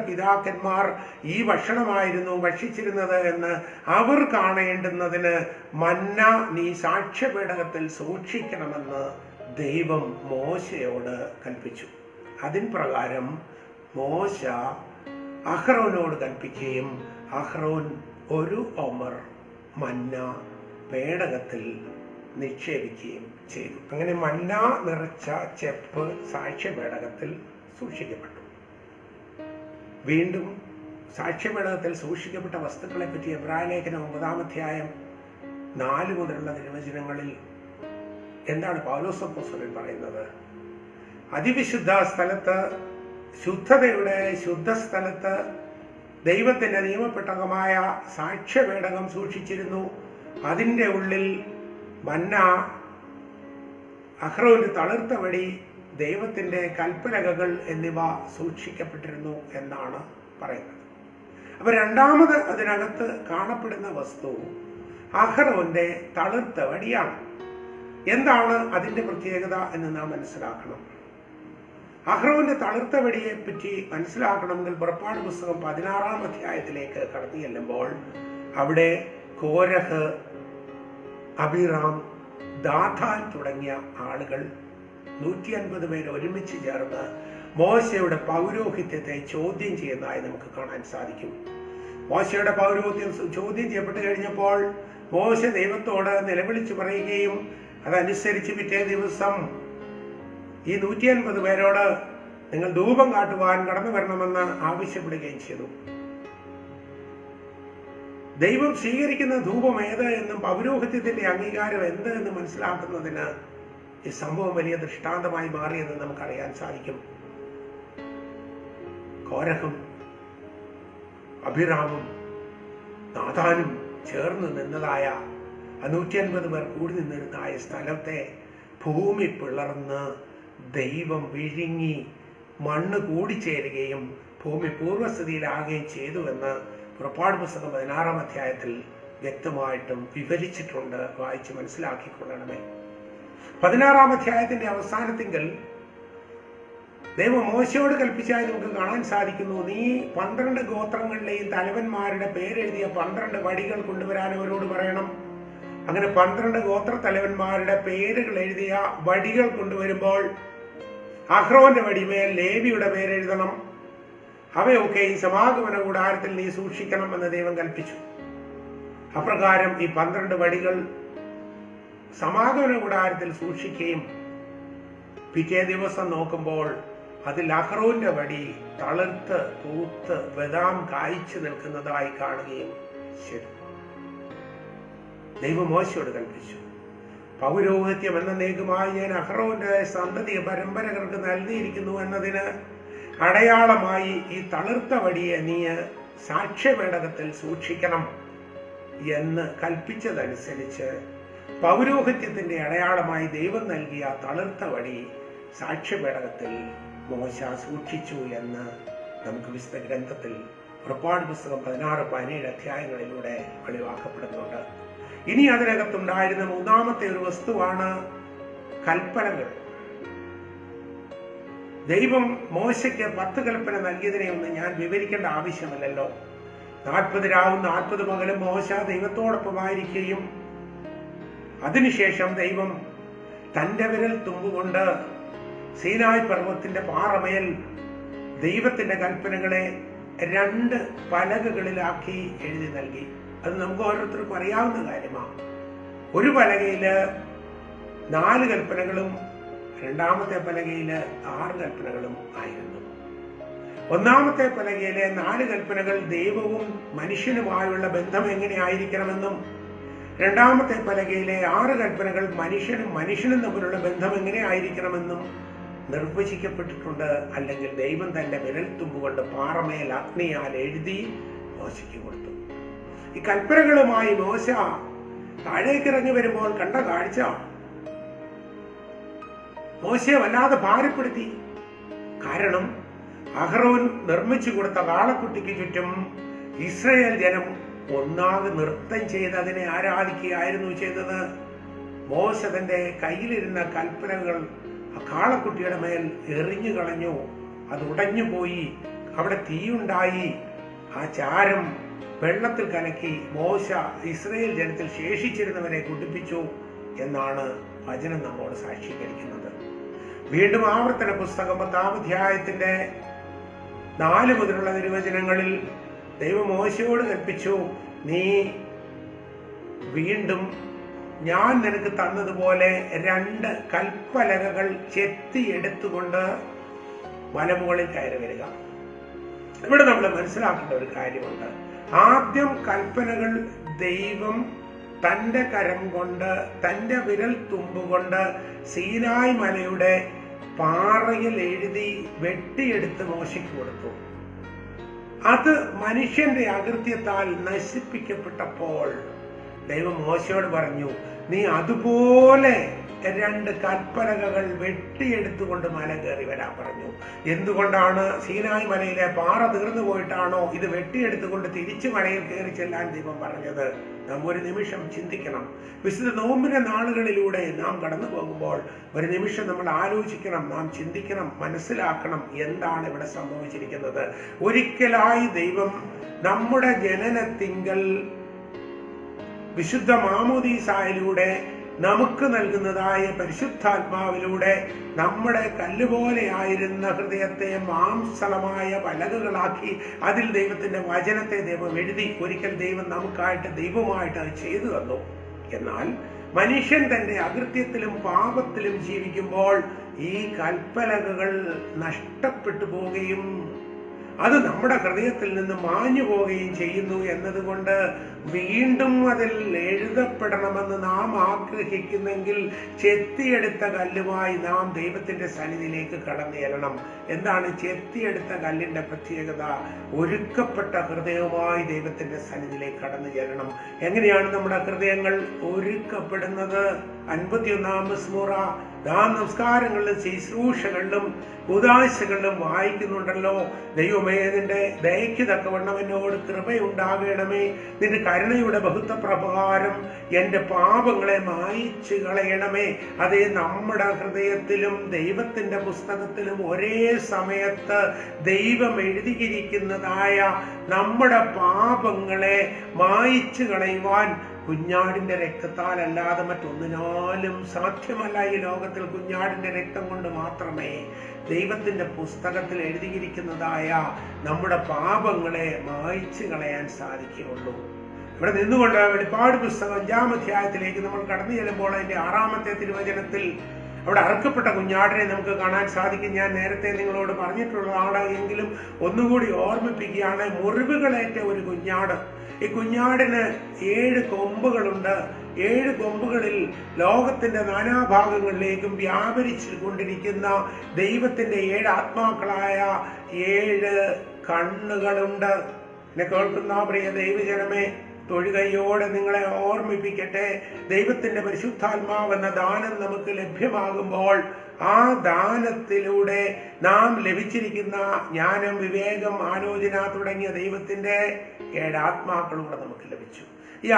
പിതാക്കന്മാർ ഈ ഭക്ഷണമായിരുന്നു ഭക്ഷിച്ചിരുന്നത് എന്ന് അവർ കാണേണ്ടുന്നതിന് മന്ന നീ സാക്ഷ്യപേടകത്തിൽ സൂക്ഷിക്കണമെന്ന് ദൈവം മോശയോട് കൽപ്പിച്ചു. അതിൻ പ്രകാരം മോശ അഹ്റോനോട് കൽപ്പിക്കുകയും അഹ്റോൻ ഒരു ഒമർ മന്ന പേടകത്തിൽ നിക്ഷേപിക്കുകയും ചെയ്തു. അങ്ങനെ മന്ന നിറച്ച ചെപ്പ് സാക്ഷ്യപേടകത്തിൽ സൂക്ഷിക്കപ്പെട്ടു. വീണ്ടും സാക്ഷ്യപേടകത്തിൽ സൂക്ഷിക്കപ്പെട്ട വസ്തുക്കളെ പറ്റി എബ്രായലേഖനം 9-ാം അധ്യായം 4 മുതലുള്ള തിരുവചനങ്ങളിൽ എന്താണ് പൗലോസ് അപ്പോസ്തലൻ പറയുന്നത്? അതിവിശുദ്ധ സ്ഥലത്ത്, ശുദ്ധതയുടെ ശുദ്ധസ്ഥലത്ത് ദൈവത്തിന്റെ നിയമപ്പെട്ടകമായ സാക്ഷ്യപേടകം സൂക്ഷിച്ചിരുന്നു. അതിൻ്റെ ഉള്ളിൽ മന്ന, അഹ്റോന്റെ തളിർത്ത വടി, ദൈവത്തിന്റെ കൽപ്പലകകൾ എന്നിവ സൂക്ഷിക്കപ്പെട്ടിരുന്നു എന്നാണ് പറയുന്നത്. അപ്പൊ രണ്ടാമത് അതിനകത്ത് കാണപ്പെടുന്ന വസ്തു അഹ്റോന്റെ തളിർത്ത വടിയാണ്. എന്താണ് അതിന്റെ പ്രത്യേകത എന്ന് നാം മനസ്സിലാക്കണം. അഹ്റോന്റെ തളിർത്ത വടിയെ പറ്റി മനസ്സിലാക്കണമെങ്കിൽ പുറപ്പാട് പുസ്തകം 16-ാം അധ്യായത്തിലേക്ക് കടന്നു ചെല്ലുമ്പോൾ അവിടെ കോരഹ്, അബിറാം, ദാഥാൻ തുടങ്ങിയ ആളുകൾ 150 പേര് ഒരുമിച്ച് ചേർന്ന് മോശയുടെ പൗരോഹിത്യത്തെ ചോദ്യം ചെയ്യുന്നതായി നമുക്ക് കാണാൻ സാധിക്കും. മോശയുടെ പൗരോഹിത്യം ചോദ്യം ചെയ്യപ്പെട്ട് കഴിഞ്ഞപ്പോൾ മോശ ദൈവത്തോട് നിലവിളിച്ചു പറയുകയും അതനുസരിച്ച് പിറ്റേ ദിവസം ഈ 150 പേരോട് നിങ്ങൾ ധൂപം കാട്ടുവാൻ കടന്നു വരണമെന്ന് ആവശ്യപ്പെടുകയും ചെയ്തു. ദൈവം സ്വീകരിക്കുന്ന ധൂപം ഏത് എന്നും പൗരോഹിത്യത്തിന്റെ അംഗീകാരം എന്ത് എന്ന് മനസ്സിലാക്കുന്നതിന് ഈ സംഭവം വലിയ ദൃഷ്ടാന്തമായി മാറിയെന്ന് നമുക്കറിയാൻ സാധിക്കും. കോരഹും അഭിറാമും നാഥാനും ചേർന്ന് നിന്നതായ 150 പേർ കൂടി നിന്നിരുന്നതായ സ്ഥലത്തെ ഭൂമി പിളർന്ന് ദൈവം വിഴുങ്ങി മണ്ണ് കൂടിച്ചേരുകയും ഭൂമി പൂർവ്വസ്ഥിതിയിലാകുകയും ചെയ്തു എന്ന് പുറപ്പാട് പുസ്തകം 16-ാം അധ്യായത്തിൽ വ്യക്തമായിട്ടും വിവരിച്ചിട്ടുണ്ട്. വായിച്ച് മനസ്സിലാക്കിക്കൊള്ളണമേ. 16-ാം അധ്യായത്തിന്റെ അവസാനത്തിങ്കൽ ദൈവം മോശയോട് കൽപ്പിച്ചായി നമുക്ക് കാണാൻ സാധിക്കുന്നു. നീ 12 ഗോത്രങ്ങളിലെയും തലവന്മാരുടെ പേരെഴുതിയ 12 വടികൾ കൊണ്ടുവരാൻ അവരോട് പറയണം. അങ്ങനെ 12 ഗോത്ര തലവന്മാരുടെ പേരുകൾ എഴുതിയ വടികൾ കൊണ്ടുവരുമ്പോൾ അഹ്റോന്റെ വടിമേൽ ലേവിയുടെ പേരെഴുതണം. അവയൊക്കെ ഈ സമാഗമന കൂടാരത്തിൽ നീ സൂക്ഷിക്കണം എന്ന് ദൈവം കൽപ്പിച്ചു. അപ്രകാരം ഈ 12 വടികൾ സമാഗമന കൂടാരത്തിൽ സൂക്ഷിക്കുകയും പിറ്റേ ദിവസം നോക്കുമ്പോൾ അതിൽ അഹ്റോന്റെ വടി തളിർത്ത് പൂത്ത് ബദാം കായ്ച്ചു നിൽക്കുന്നതായി കാണുകയും ചെയ്തു. ദൈവം മോശയോട് കൽപ്പിച്ചു, പൗരോഹിത്യം എന്നേക്കുമായി ഞാൻ അഹ്റോന്റെ സന്തതി പരമ്പരകൾക്ക് നൽകിയിരിക്കുന്നു എന്നതിന് അടയാളമായി ഈ തളിർത്ത വടിയെ നീ സാക്ഷ്യപേടകത്തിൽ സൂക്ഷിക്കണം എന്ന് കൽപ്പിച്ചതനുസരിച്ച് പൗരോഹിത്യത്തിന്റെ അടയാളമായി ദൈവം നൽകിയ തളിർത്ത വടി സാക്ഷ്യപേടകത്തിൽ മോശ സൂക്ഷിച്ചു എന്ന് നമുക്ക് വിശുദ്ധ ഗ്രന്ഥത്തിൽ പുറപ്പാട് പുസ്തകം 16-17 അധ്യായങ്ങളിലൂടെ വെളിവാക്കപ്പെടുന്നുണ്ട്. ഇനി അതിനകത്തുണ്ടായിരുന്ന മൂന്നാമത്തെ ഒരു വസ്തുവാണ് കൽപ്പനകൾ. ദൈവം മോശയ്ക്ക് 10 കൽപ്പന നൽകിയതിനെ ഒന്നും ഞാൻ വിവരിക്കേണ്ട ആവശ്യമല്ലല്ലോ. 40 രാവും 40 പകലും മോശ ദൈവത്തോടൊപ്പമായിരിക്കുകയും അതിനുശേഷം ദൈവം തന്റെ വിരൽ തുമ്പുകൊണ്ട് സീനായ് പർവ്വതത്തിന്റെ പാറമേൽ ദൈവത്തിന്റെ കൽപ്പനകളെ 2 പലകകളിലാക്കി എഴുതി നൽകി. അത് നമുക്ക് ഓരോരുത്തർക്കും അറിയാവുന്ന കാര്യമാണ്. ഒരു പലകയില് 4 കൽപ്പനകളും രണ്ടാമത്തെ പലകയില് 6 കൽപ്പനകളും ആയിരുന്നു. ഒന്നാമത്തെ പലകയിലെ 4 കൽപ്പനകൾ ദൈവവും മനുഷ്യനുമായുള്ള ബന്ധം എങ്ങനെയായിരിക്കണമെന്നും രണ്ടാമത്തെ പലകയിലെ 6 കൽപ്പനകൾ മനുഷ്യനും തമ്മിലുള്ള ബന്ധം എങ്ങനെയായിരിക്കണമെന്നും നിർവചിക്കപ്പെട്ടിട്ടുണ്ട്. അല്ലെങ്കിൽ ദൈവം തന്റെ വിരൽത്തുമ്പുകൊണ്ട് പാറമേൽ അഗ്നിയാൽ എഴുതി മോശയ്ക്ക് കൊടുത്തു. ഈ കൽപ്പനകളുമായി മോശ താഴേക്കിറങ്ങി വരുമ്പോൾ കണ്ട കാഴ്ച മോശയെ വല്ലാതെ ഭാരപ്പെടുത്തി. കാരണം അഹ്റോൻ നിർമ്മിച്ചു കൊടുത്ത കാളക്കുട്ടിക്ക് ചുറ്റും ഇസ്രായേൽ ജനം ഒന്നാകെ നൃത്തം ചെയ്ത് അതിനെ ആരാധിക്കുകയായിരുന്നു ചെയ്തത്. മോശ തന്റെ കയ്യിലിരുന്ന കൽപ്പനകൾ ആ കാളക്കുട്ടിയുടെ മേൽ എറിഞ്ഞു കളഞ്ഞു. അത് ഉടഞ്ഞുപോയി. അവിടെ തീയുണ്ടായി. ആ ചാരം വെള്ളത്തിൽ കലക്കി മോശ ഇസ്രായേൽ ജനത്തിൽ ശേഷിച്ചിരുന്നവരെ കുടിപ്പിച്ചു എന്നാണ് വചനം നമ്മോട് സാക്ഷീകരിക്കുന്നത്. വീണ്ടും ആവർത്തന പുസ്തകം 10-ാം അധ്യായത്തിന്റെ 4 മുതലുള്ള തിരുവചനങ്ങളിൽ ദൈവം മോശയോട് കൽപ്പിച്ചു, നീ വീണ്ടും ഞാൻ നിനക്ക് തന്നതുപോലെ 2 കൽപ്പലകകൾ ചെത്തിയെടുത്തുകൊണ്ട് മലമുകളിൽ കയറി വരിക. ഇവിടെ നമ്മൾ മനസ്സിലാക്കേണ്ട ഒരു കാര്യമുണ്ട്. ആദ്യം കൽപ്പനകൾ ദൈവം തന്റെ കരം കൊണ്ട് തന്റെ വിരൽ തുമ്പുകൊണ്ട് സീനായ് മലയുടെ പാറയിൽ എഴുതി വെട്ടിയെടുത്ത് മോശയ്ക്ക് കൊടുത്തു. അത് മനുഷ്യന്റെ അകൃത്യത്താൽ നശിപ്പിക്കപ്പെട്ടപ്പോൾ ദൈവം മോശയോട് പറഞ്ഞു, നീ അതുപോലെ 2 കൽപ്പലകകൾ വെട്ടിയെടുത്തുകൊണ്ട് മല കയറി വരാൻ പറഞ്ഞു. എന്തുകൊണ്ടാണ്? സീനായ് മലയിലെ പാറ തീർന്നു പോയിട്ടാണോ ഇത് വെട്ടിയെടുത്തുകൊണ്ട് തിരിച്ചു മലയിൽ കയറി ചെല്ലാൻ ദൈവം പറഞ്ഞത്? നാം ഒരു നിമിഷം ചിന്തിക്കണം. വിശുദ്ധ നോമ്പിന്റെ നാളുകളിലൂടെ നാം കടന്നു പോകുമ്പോൾ ഒരു നിമിഷം നമ്മൾ ആലോചിക്കണം, നാം ചിന്തിക്കണം, മനസ്സിലാക്കണം എന്താണ് ഇവിടെ സംഭവിച്ചിരിക്കുന്നത്. ഒരിക്കലായി ദൈവം നമ്മുടെ ജനനത്തിങ്കൽ വിശുദ്ധ മാമോദീസായിലൂടെ നമുക്ക് നൽകുന്നതായ പരിശുദ്ധാത്മാവിലൂടെ നമ്മുടെ കല്ലുപോലെയായിരുന്ന ഹൃദയത്തെ മാംസളമായ പലകകളാക്കി അതിൽ ദൈവത്തിന്റെ വചനത്തെ ദൈവം എഴുതി. ഒരിക്കൽ ദൈവം നമുക്കായിട്ട് ദൈവമായിട്ട് അത് ചെയ്തു തന്നു. എന്നാൽ മനുഷ്യൻ തന്റെ അകൃത്യത്തിലും പാപത്തിലും ജീവിക്കുമ്പോൾ ഈ കൽപ്പലകകൾ നഷ്ടപ്പെട്ടു പോവുകയും അത് നമ്മുടെ ഹൃദയത്തിൽ നിന്ന് മാഞ്ഞു പോവുകയും ചെയ്യുന്നു എന്നതുകൊണ്ട് വീണ്ടും അതിൽ എഴുതപ്പെടണമെന്ന് നാം ആഗ്രഹിക്കുന്നെങ്കിൽ ചെത്തിയെടുത്ത കല്ലുമായി നാം ദൈവത്തിന്റെ സന്നിധിയിലേക്ക് കടന്നു ചെല്ലണം. എന്താണ് ചെത്തിയെടുത്ത കല്ലിന്റെ പ്രത്യേകത? ഒരുക്കപ്പെട്ട ഹൃദയവുമായി ദൈവത്തിന്റെ സന്നിധിയിലേക്ക് കടന്നു ചെല്ലണം. എങ്ങനെയാണ് നമ്മുടെ ഹൃദയങ്ങൾ ഒരുക്കപ്പെടുന്നത്? 51-ാം മസ്മൂറ നമസ്കാരങ്ങളിലും ശുശ്രൂഷകളിലും ഉദാശകളിലും വായിക്കുന്നുണ്ടല്ലോ. ദൈവമേ, നിന്റെ ദയയ്ക്ക് തക്കവണ്ണം എന്നോട് കൃപയുണ്ടാകണമേ. നിന്റെ കരുണയുടെ ബഹുത്വപ്രകാരം എന്റെ പാപങ്ങളെ മായിച്ചു കളയണമേ. അതേ, നമ്മുടെ ഹൃദയത്തിലും ദൈവത്തിന്റെ പുസ്തകത്തിലും ഒരേ സമയത്ത് ദൈവം എഴുതിയിരിക്കുന്നതായ നമ്മുടെ പാപങ്ങളെ മായിച്ചു കളയുവാൻ കുഞ്ഞാടിന്റെ രക്തത്താൽ അല്ലാതെ മറ്റൊന്നിനാലും സാധ്യമല്ല. ഈ ലോകത്തിൽ കുഞ്ഞാടിന്റെ രക്തം കൊണ്ട് മാത്രമേ ദൈവത്തിന്റെ പുസ്തകത്തിൽ എഴുതിയിരിക്കുന്നതായ നമ്മുടെ പാപങ്ങളെ മായ്ച്ചു കളയാൻ സാധിക്കുകയുള്ളൂ. ഇവിടെ നിന്നുകൊണ്ട് വെളിപ്പാട് പുസ്തകം 5-ാം അധ്യായത്തിലേക്ക് നമ്മൾ കടന്നു ചെല്ലുമ്പോൾ അതിന്റെ 6-ാമത്തെ തിരുവചനത്തിൽ അവിടെ അറുക്കപ്പെട്ട കുഞ്ഞാടിനെ നമുക്ക് കാണാൻ സാധിക്കും. ഞാൻ നേരത്തെ നിങ്ങളോട് പറഞ്ഞിട്ടുള്ളതാണ്, എങ്കിലും ഒന്നുകൂടി ഓർമ്മിപ്പിക്കുകയാണ്. മുറിവുകളേറ്റ ഒരു കുഞ്ഞാട്. ഈ കുഞ്ഞാടിന് 7 കൊമ്പുകളുണ്ട്. 7 കൊമ്പുകളിൽ ലോകത്തിന്റെ നാനാഭാഗങ്ങളിലേക്കും വ്യാപരിച്ചു കൊണ്ടിരിക്കുന്ന ദൈവത്തിന്റെ 7 ആത്മാക്കളായ 7 കണ്ണുകളുണ്ട്. എന്നെ കേൾക്കുന്ന പ്രിയ ദൈവജനമേ, തൊഴുകയോടെ നിങ്ങളെ ഓർമ്മിപ്പിക്കട്ടെ, ദൈവത്തിന്റെ പരിശുദ്ധാത്മാവെന്ന ദാനം നമുക്ക് ലഭ്യമാകുമ്പോൾ ആ ദാനത്തിലൂടെ നാം ലഭിച്ചിരിക്കുന്ന ജ്ഞാനം, വിവേകം, ആലോചന തുടങ്ങിയ ദൈവത്തിന്റെ 7 ആത്മാക്കളൂടെ നമുക്ക് ലഭിച്ചു. ഈ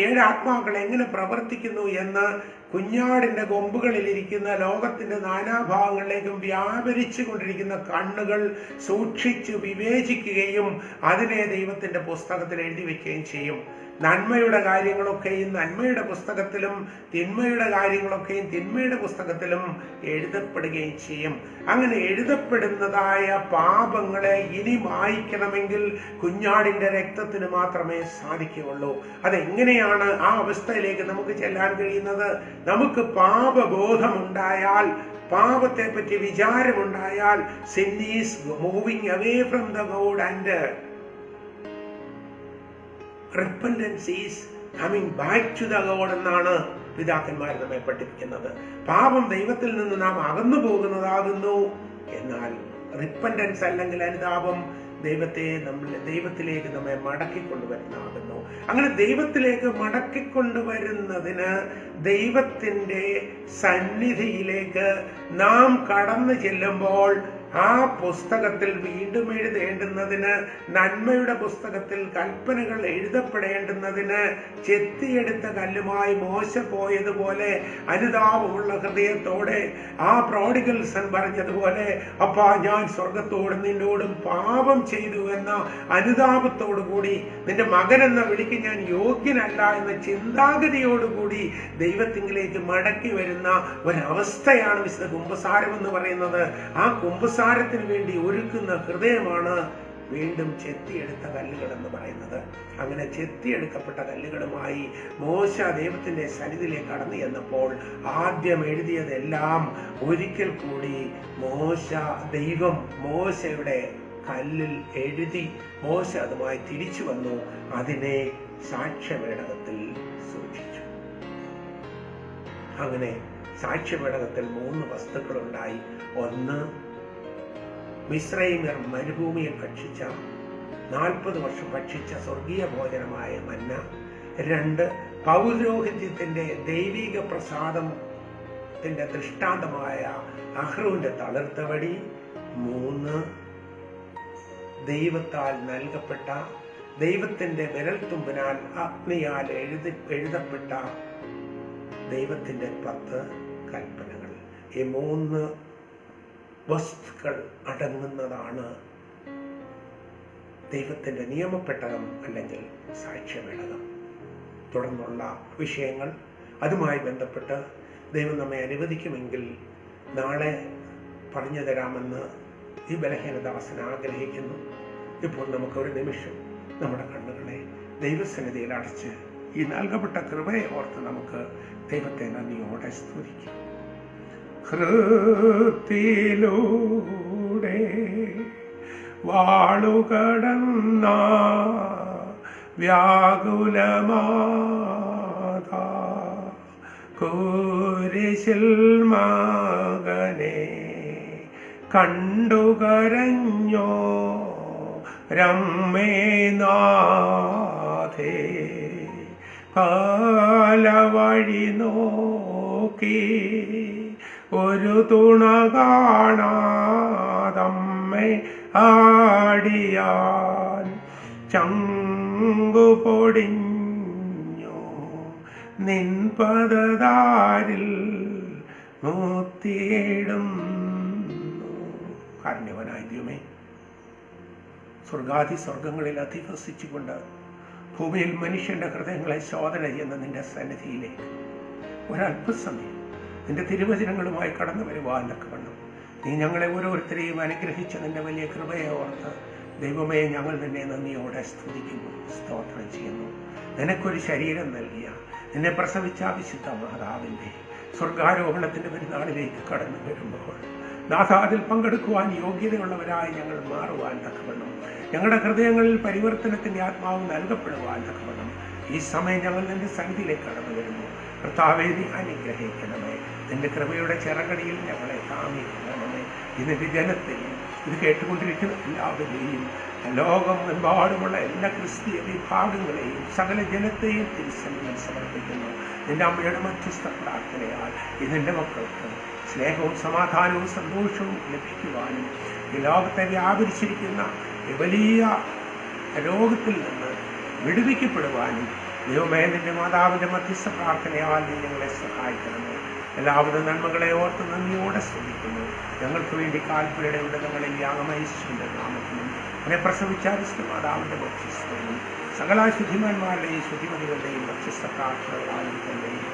7 ആത്മാക്കൾ എങ്ങനെ പ്രവർത്തിക്കുന്നു എന്ന് കുഞ്ഞാടിന്റെ കൊമ്പുകളിലിരിക്കുന്ന ലോകത്തിന്റെ നാനാഭാഗങ്ങളിലേക്കും വ്യാപരിച്ചു കൊണ്ടിരിക്കുന്ന കണ്ണുകൾ സൂക്ഷിച്ചു വിവേചിക്കുകയും അതിനെ ദൈവത്തിന്റെ പുസ്തകത്തിൽ എഴുതി വെക്കുകയും ചെയ്യും. നന്മയുടെ കാര്യങ്ങളൊക്കെയും നന്മയുടെ പുസ്തകത്തിലും തിന്മയുടെ കാര്യങ്ങളൊക്കെയും തിന്മയുടെ പുസ്തകത്തിലും എഴുതപ്പെടുകയും ചെയ്യും. അങ്ങനെ എഴുതപ്പെടുന്നതായ പാപങ്ങളെ ഇനി മായ്ക്കണമെങ്കിൽ കുഞ്ഞാടിന്റെ രക്തത്തിന് മാത്രമേ സാധിക്കുകയുള്ളൂ. അതെങ്ങനെയാണ് ആ അവസ്ഥയിലേക്ക് നമുക്ക് ചെല്ലാൻ കഴിയുന്നത്? നമുക്ക് പാപബോധമുണ്ടായാൽ, പാപത്തെ പറ്റി വിചാരമുണ്ടായാൽ, sin is moving away from the God and repentance is coming back to the God എന്നാണ് പിതാക്കന്മാർ നമ്മെ പഠിപ്പിക്കുന്നത്. പാപം ദൈവത്തിൽ നിന്ന് നാം അകന്നു പോകുന്നതാകുന്നു. എന്നാൽ റിപ്പന്റൻസ് അല്ലെങ്കിൽ അനുതാപം ദൈവത്തിലേക്ക് നമ്മെ മടക്കിക്കൊണ്ടുവരുന്നതാകുന്നു. അങ്ങനെ ദൈവത്തിലേക്ക് മടക്കിക്കൊണ്ടുവരുന്നതിന് ദൈവത്തിന്റെ സന്നിധിയിലേക്ക് നാം കടന്നു ചെല്ലുമ്പോൾ ആ പുസ്തകത്തിൽ വീണ്ടും എഴുതേണ്ടുന്നതിന്, നന്മയുടെ പുസ്തകത്തിൽ കൽപ്പനകൾ എഴുതപ്പെടേണ്ടുന്നതിന് ചെത്തിയെടുത്ത കല്ലുമായി മോശ പോയതുപോലെ അനുതാപമുള്ള ഹൃദയത്തോടെ ആ പ്രോഡിഗൽ സൺ പറഞ്ഞതുപോലെ, അപ്പാ ഞാൻ സ്വർഗത്തോടും നിന്നോടും പാപം ചെയ്തു എന്ന അനുതാപത്തോടു കൂടി, നിന്റെ മകൻ എന്ന വിളിക്ക് ഞാൻ യോഗ്യനല്ല എന്ന ചിന്താഗതിയോടുകൂടി ദൈവത്തിങ്കിലേക്ക് മടക്കി വരുന്ന ഒരവസ്ഥയാണ് വിശുദ്ധ കുമ്പസാരം എന്ന് പറയുന്നത്. ആ കുമ്പസാരത്തിന് വേണ്ടി ഒരുക്കുന്ന ഹൃദയമാണ് വീണ്ടും ചെത്തിയെടുത്ത കല്ലുകൾ എന്ന് പറയുന്നത്. അങ്ങനെ ചെത്തിയെടുക്കപ്പെട്ട കല്ലുകളുമായി മോശ ദൈവത്തിന്റെ സന്നിധിയിലേക്ക് കടന്നു ചെന്നപ്പോൾ ആദ്യം എഴുതിയതെല്ലാം ഒരിക്കൽ കൂടി ദൈവം മോശയുടെ കല്ലിൽ എഴുതി. മോശ അതുമായി തിരിച്ചു വന്നു, അതിനെ സാക്ഷ്യപേടകത്തിൽ സൂക്ഷിച്ചു. അങ്ങനെ സാക്ഷ്യപേടകത്തിൽ 3 വസ്തുക്കളുണ്ടായി. ഒന്ന്, മിസ്രയീമ്യർ മരുഭൂമിയിൽ ഭക്ഷിച്ച 40 വർഷം ഭക്ഷിച്ച സ്വർഗീയ ഭോജനമായ മന്ന. 2, പൗരോഹിത്യത്തിന്റെ ദൈവിക പ്രസാദത്തിന്റെ ദൃഷ്ടാന്തമായ അഹ്റോന്റെ തളിർത്തവടി. 3, ദൈവത്താൽ നൽകപ്പെട്ട, ദൈവത്തിന്റെ വിരൽത്തുമ്പിനാൽ അഗ്നിയാൽ എഴുതപ്പെട്ട ദൈവത്തിന്റെ 10 കൽപ്പനകൾ. ഈ 3 വസ്തുക്കൾ അടങ്ങുന്നതാണ് ദൈവത്തിന്റെ നിയമപ്പെട്ടകം അല്ലെങ്കിൽ സാക്ഷ്യപേടകം. തുടർന്നുള്ള വിഷയങ്ങൾ അതുമായി ബന്ധപ്പെട്ട് ദൈവം നമ്മെ അനുവദിക്കുമെങ്കിൽ നാളെ പറഞ്ഞു തരാമെന്ന് ഈ ബലഹീനദാസൻ ആഗ്രഹിക്കുന്നു. ഇപ്പോൾ നമുക്കൊരു നിമിഷം നമ്മുടെ കണ്ണുകളെ ദൈവസന്നിധിയിൽ അടച്ച് ഈ നൽകപ്പെട്ട കൃപയെ ഓർത്ത് നമുക്ക് ദൈവത്തെ നന്ദിയോടെ സ്തുതിക്കാം. ഹൃത്തിലൂടെ വാളുകടന്ന വ്യാകുലമാതാ കുരിശിൽ മകനെ കണ്ടുകരഞ്ഞോ രമ്മേ നാഥേ, കാലവഴി നോക്കി ഒരു തുണ കാണാതമ്മേ ആടിയാൻ ചങ്കു പൊടിഞ്ഞോ നിൻ പദതാരിൽ മൂത്തിയിടുന്നു. കാരുണ്യവനായ ദൈവമേ, സ്വർഗങ്ങളിൽ അധിവസിച്ചുകൊണ്ട് ഭൂമിയിൽ മനുഷ്യന്റെ ഹൃദയങ്ങളെ ശോധന ചെയ്യുന്ന നിന്റെ സന്നിധിയിലേക്ക് ഒരല്പസമയം നിന്റെ തിരുവചനങ്ങളുമായി കടന്നു വരുവാനൊക്കെ വേണം. നീ ഞങ്ങളെ ഓരോരുത്തരെയും അനുഗ്രഹിച്ച നിന്റെ വലിയ കൃപയെ ഓർത്ത് ദൈവമേ, ഞങ്ങൾ നിന്നെ നന്ദിയോടെ സ്തുതിക്കുന്നു, സ്തോത്രം ചെയ്യുന്നു. നിനക്കൊരു ശരീരം നൽകിയ, നിന്നെ പ്രസവിച്ച വിശുദ്ധ മാതാവിൻ്റെ സ്വർഗാരോഹണത്തിൻ്റെ പെരുന്നാളിലേക്ക് കടന്നു വരുമ്പോൾ നാഥ അതിൽ പങ്കെടുക്കുവാൻ യോഗ്യതയുള്ളവരായി ഞങ്ങൾ മാറുവാൻ തക്കവണ്ണം, ഞങ്ങളുടെ ഹൃദയങ്ങളിൽ പരിവർത്തനത്തിൻ്റെ ആത്മാവ് നൽകപ്പെടുവാൻ തക്കവണ്ണം ഈ സമയം ഞങ്ങൾ നിന്റെ സന്നിധിയിലേക്ക് കടന്നു വരുന്നു. കർത്താവേ, നീ അനുഗ്രഹിക്കണമേ. നിന്റെ കൃപയുടെ ചിറകടിയിൽ ഞങ്ങളെ താങ്ങിക്കണമേ. ഇതിൻ്റെ ജനത്തെയും ഇത് കേട്ടുകൊണ്ടിരിക്കുന്ന എല്ലാവരെയും, ലോകമെമ്പാടുമുള്ള എല്ലാ ക്രിസ്തീയ വിഭാഗങ്ങളെയും സകല ജനത്തെയും തിരുസന്നിധിയിൽ സമർപ്പിക്കുന്നു. നിന്റെ അമ്മയുടെ മധ്യസ്ഥ പ്രാർത്ഥനയാൽ ഇതിൻ്റെ മക്കൾക്ക് സ്നേഹവും സമാധാനവും സന്തോഷവും ലഭിക്കുവാനും ഈ ലോകത്തെ വ്യാപരിച്ചിരിക്കുന്ന വലിയ രോഗത്തിൽ നിന്ന് വിടുവിക്കപ്പെടുവാനും ദൈവമേ, നിന്റെ മാതാവിൻ്റെ മധ്യസ്ഥ പ്രാർത്ഥനയാൽ നീ ഞങ്ങളെ സഹായിക്കണമേ. എല്ലാവിധ നന്മകളെ ഓർത്ത് നന്ദിയോടെ ശ്രമിക്കുന്നു. ഞങ്ങൾക്ക് വേണ്ടി കാൽപ്പുരയുടെ ഉടനങ്ങളിൽ യാഗമൈശ്വരൻ്റെ നാമത്തിനും അവനെ പ്രസവിച്ച മാതാവിൻ്റെ മധ്യസ്ഥയും സകല ശുദ്ധിമാന്മാരുടെയും ശുദ്ധിമതികളുടെയും മധ്യസ്ഥ പ്രാർത്ഥനകളാലും തന്നെയും